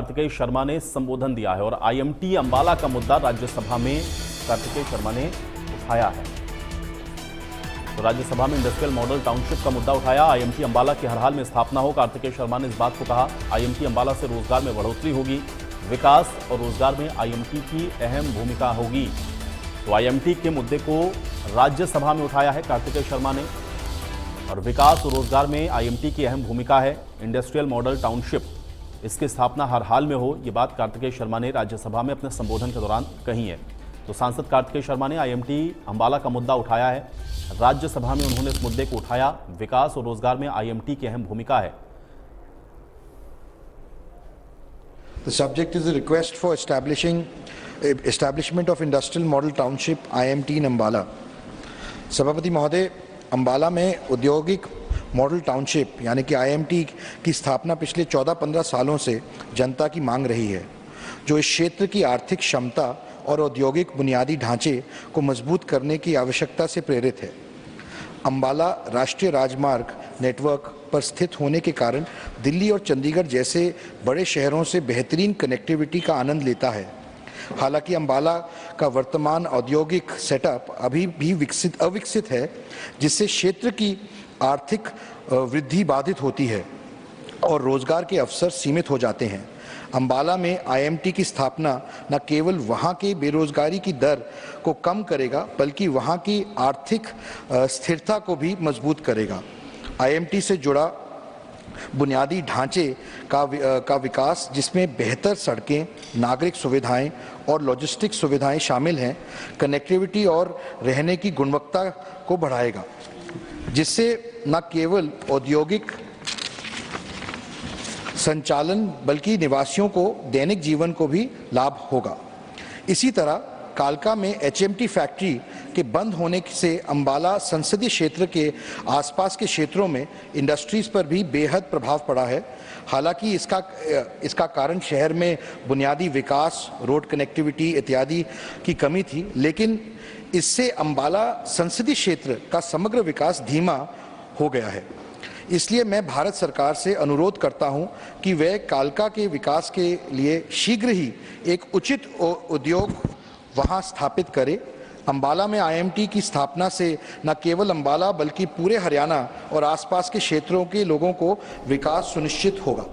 कार्तिकेय शर्मा ने संबोधन दिया है और आईएमटी अंबाला का मुद्दा राज्यसभा में कार्तिकेय शर्मा ने उठाया है। तो राज्यसभा में इंडस्ट्रियल मॉडल टाउनशिप का मुद्दा उठाया। आईएमटी अंबाला की हर हाल में स्थापना हो, कार्तिकेय शर्मा ने इस बात को कहा। आईएमटी अंबाला से रोजगार में बढ़ोतरी होगी, विकास और रोजगार में आईएमटी की अहम भूमिका होगी। तो आईएमटी के मुद्दे को राज्यसभा में उठाया है कार्तिकेय शर्मा ने और विकास और रोजगार में आईएमटी की अहम भूमिका है। इंडस्ट्रियल मॉडल टाउनशिप, इसकी स्थापना हर हाल में हो, ये बात कार्तिकेय शर्मा ने राज्यसभा में अपने संबोधन के दौरान कही है। तो सांसद कार्तिकेय शर्मा ने आईएमटी अंबाला का मुद्दा उठाया है। राज्यसभा में उन्होंने इस मुद्दे को उठाया। विकास और रोजगार में आईएमटी की अहम भूमिका है। The subject is a request for establishment of industrial model township IMT in Ambala. सभापति महोदय, अंबाला में औद्योगिक मॉडल टाउनशिप यानी कि आईएमटी की स्थापना पिछले 14-15 सालों से जनता की मांग रही है, जो इस क्षेत्र की आर्थिक क्षमता और औद्योगिक बुनियादी ढांचे को मजबूत करने की आवश्यकता से प्रेरित है। अंबाला राष्ट्रीय राजमार्ग नेटवर्क पर स्थित होने के कारण दिल्ली और चंडीगढ़ जैसे बड़े शहरों से बेहतरीन कनेक्टिविटी का आनंद लेता है। हालांकि अंबाला का वर्तमान औद्योगिक सेटअप अभी भी अविकसित है, जिससे क्षेत्र की आर्थिक वृद्धि बाधित होती है और रोजगार के अवसर सीमित हो जाते हैं। अंबाला में आईएमटी की स्थापना न केवल वहां के बेरोजगारी की दर को कम करेगा, बल्कि वहां की आर्थिक स्थिरता को भी मजबूत करेगा। आईएमटी से जुड़ा बुनियादी ढांचे का विकास, जिसमें बेहतर सड़कें, नागरिक सुविधाएं और लॉजिस्टिक सुविधाएं शामिल हैं, कनेक्टिविटी और रहने की गुणवत्ता को बढ़ाएगा, जिससे न केवल औद्योगिक संचालन बल्कि निवासियों को दैनिक जीवन को भी लाभ होगा। इसी तरह कालका में एचएमटी फैक्ट्री के बंद होने से अंबाला संसदीय क्षेत्र के आसपास के क्षेत्रों में इंडस्ट्रीज पर भी बेहद प्रभाव पड़ा है। हालांकि इसका कारण शहर में बुनियादी विकास, रोड कनेक्टिविटी इत्यादि की कमी थी, लेकिन इससे अंबाला संसदीय क्षेत्र का समग्र विकास धीमा हो गया है। इसलिए मैं भारत सरकार से अनुरोध करता हूं कि वह कालका के विकास के लिए शीघ्र ही एक उचित उद्योग वहां स्थापित करे। अंबाला में आईएमटी की स्थापना से न केवल अंबाला बल्कि पूरे हरियाणा और आसपास के क्षेत्रों के लोगों को विकास सुनिश्चित होगा।